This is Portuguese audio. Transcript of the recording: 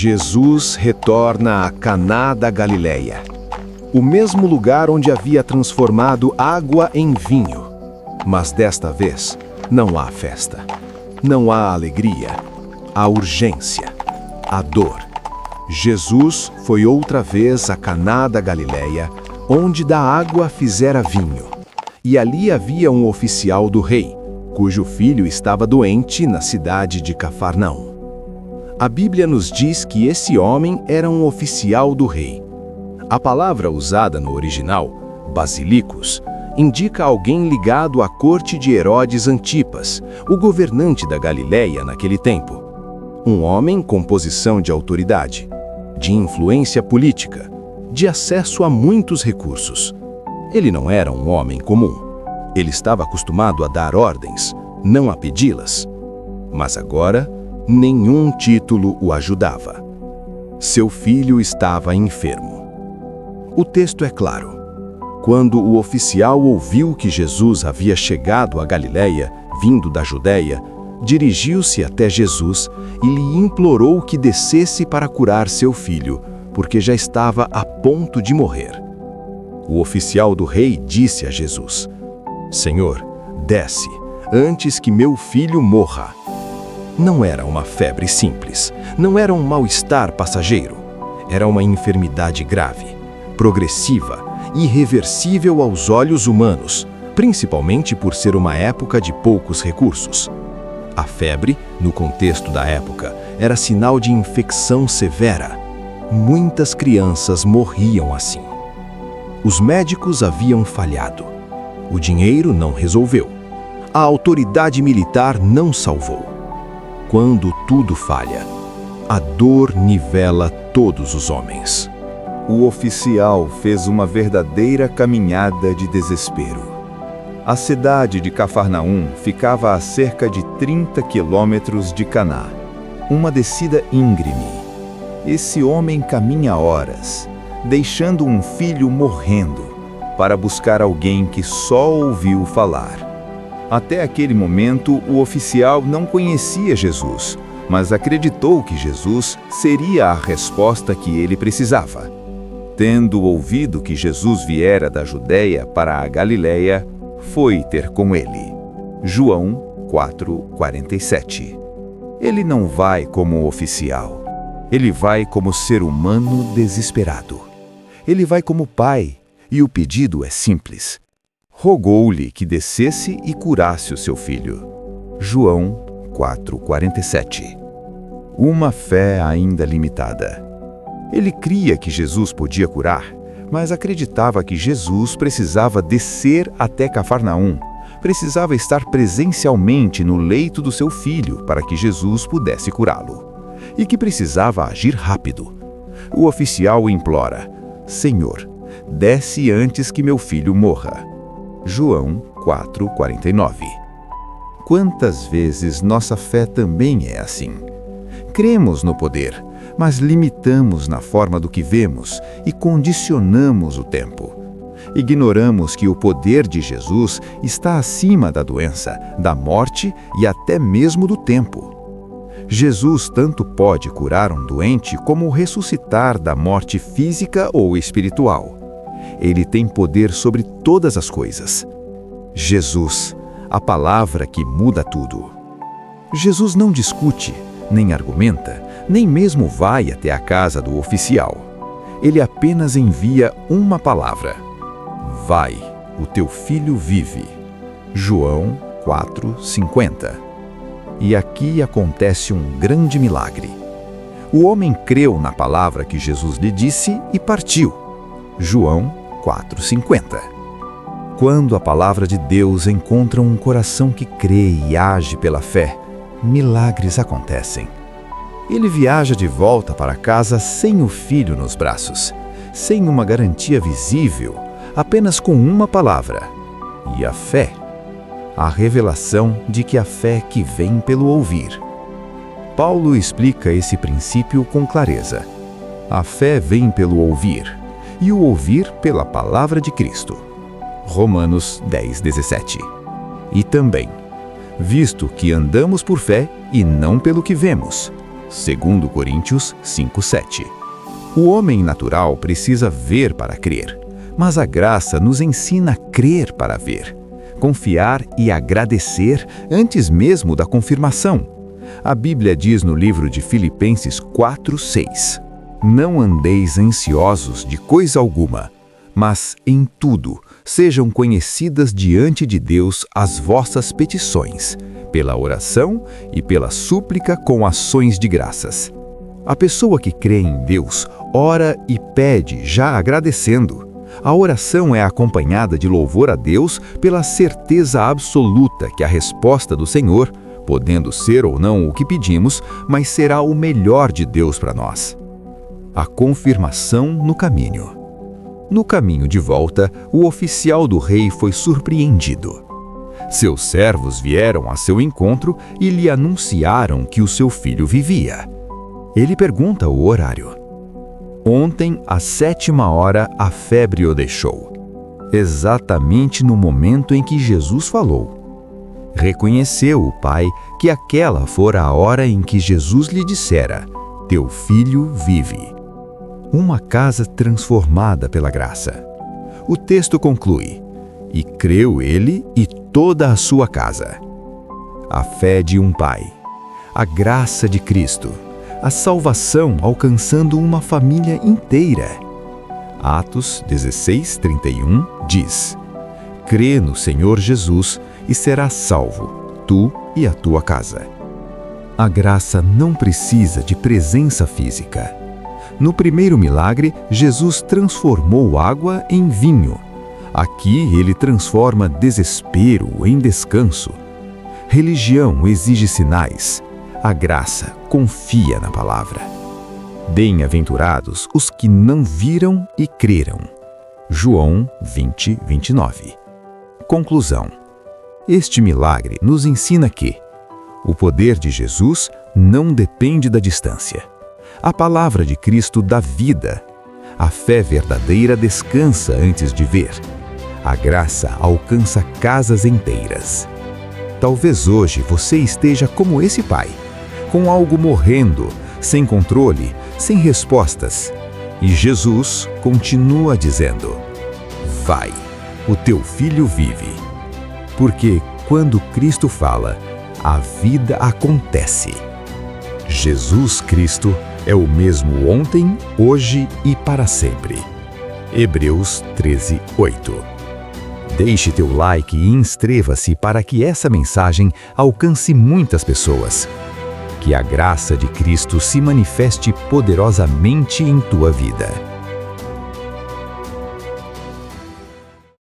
Jesus retorna a Caná da Galileia, o mesmo lugar onde havia transformado água em vinho. Mas desta vez, não há festa, não há alegria, há urgência, há dor. Jesus foi outra vez a Caná da Galileia, onde da água fizera vinho. E ali havia um oficial do rei, cujo filho estava doente na cidade de Cafarnaum. A Bíblia nos diz que esse homem era um oficial do rei. A palavra usada no original, basilicus, indica alguém ligado à corte de Herodes Antipas, o governante da Galileia naquele tempo. Um homem com posição de autoridade, de influência política, de acesso a muitos recursos. Ele não era um homem comum. Ele estava acostumado a dar ordens, não a pedi-las. Mas agora, nenhum título o ajudava. Seu filho estava enfermo. O texto é claro. Quando o oficial ouviu que Jesus havia chegado a Galileia, vindo da Judeia, dirigiu-se até Jesus e lhe implorou que descesse para curar seu filho, porque já estava a ponto de morrer. O oficial do rei disse a Jesus: Senhor, desce, antes que meu filho morra. Não era uma febre simples, não era um mal-estar passageiro. Era uma enfermidade grave, progressiva, irreversível aos olhos humanos, principalmente por ser uma época de poucos recursos. A febre, no contexto da época, era sinal de infecção severa. Muitas crianças morriam assim. Os médicos haviam falhado. O dinheiro não resolveu. A autoridade militar não salvou. Quando tudo falha, a dor nivela todos os homens. O oficial fez uma verdadeira caminhada de desespero. A cidade de Cafarnaum ficava a cerca de 30 quilômetros de Caná, uma descida íngreme. Esse homem caminha horas, deixando um filho morrendo, para buscar alguém que só ouviu falar. Até aquele momento, o oficial não conhecia Jesus, mas acreditou que Jesus seria a resposta que ele precisava. Tendo ouvido que Jesus viera da Judeia para a Galileia, foi ter com ele. João 4:47. Ele não vai como oficial. Ele vai como ser humano desesperado. Ele vai como pai, e o pedido é simples. Rogou-lhe que descesse e curasse o seu filho. João 4:47. Uma fé ainda limitada. Ele cria que Jesus podia curar, mas acreditava que Jesus precisava descer até Cafarnaum, precisava estar presencialmente no leito do seu filho para que Jesus pudesse curá-lo, e que precisava agir rápido. O oficial implora: Senhor, desce antes que meu filho morra. João 4:49. Quantas vezes nossa fé também é assim? Cremos no poder, mas limitamos na forma do que vemos e condicionamos o tempo. Ignoramos que o poder de Jesus está acima da doença, da morte e até mesmo do tempo. Jesus tanto pode curar um doente como ressuscitar da morte física ou espiritual. Ele tem poder sobre todas as coisas. Jesus, a palavra que muda tudo. Jesus não discute, nem argumenta, nem mesmo vai até a casa do oficial. Ele apenas envia uma palavra: vai, o teu filho vive. João 4:50. E aqui acontece um grande milagre. O homem creu na palavra que Jesus lhe disse e partiu. João 4:50. Quando a palavra de Deus encontra um coração que crê e age pela fé, milagres acontecem. Ele viaja de volta para casa sem o filho nos braços, sem uma garantia visível, apenas com uma palavra: e a fé. A revelação de que a fé que vem pelo ouvir. Paulo explica esse princípio com clareza. A fé vem pelo ouvir, e o ouvir pela palavra de Cristo. Romanos 10:17. E também: visto que andamos por fé e não pelo que vemos. 2 Coríntios 5:7. O homem natural precisa ver para crer, mas a graça nos ensina a crer para ver, confiar e agradecer antes mesmo da confirmação. A Bíblia diz no livro de Filipenses 4:6: Não andeis ansiosos de coisa alguma, mas em tudo sejam conhecidas diante de Deus as vossas petições, pela oração e pela súplica com ações de graças. A pessoa que crê em Deus ora e pede já agradecendo. A oração é acompanhada de louvor a Deus pela certeza absoluta que a resposta do Senhor, podendo ser ou não o que pedimos, mas será o melhor de Deus para nós. A confirmação no caminho. No caminho de volta, o oficial do rei foi surpreendido. Seus servos vieram a seu encontro e lhe anunciaram que o seu filho vivia. Ele pergunta o horário. Ontem, às 7h, a febre o deixou. Exatamente no momento em que Jesus falou. Reconheceu o pai que aquela fora a hora em que Jesus lhe dissera: Teu filho vive. Uma casa transformada pela graça. O texto conclui: E creu ele e toda a sua casa. A fé de um pai, a graça de Cristo, a salvação alcançando uma família inteira. Atos 16:31 diz: Crê no Senhor Jesus e serás salvo, tu e a tua casa. A graça não precisa de presença física. No primeiro milagre, Jesus transformou água em vinho. Aqui ele transforma desespero em descanso. Religião exige sinais. A graça confia na palavra. Bem-aventurados os que não viram e creram. João 20:29. Conclusão. Este milagre nos ensina que o poder de Jesus não depende da distância. A palavra de Cristo dá vida. A fé verdadeira descansa antes de ver. A graça alcança casas inteiras. Talvez hoje você esteja como esse pai, com algo morrendo, sem controle, sem respostas. E Jesus continua dizendo: Vai, o teu filho vive. Porque quando Cristo fala, a vida acontece. Jesus Cristo é o mesmo ontem, hoje e para sempre. Hebreus 13:8. Deixe teu like e inscreva-se para que essa mensagem alcance muitas pessoas. Que a graça de Cristo se manifeste poderosamente em tua vida.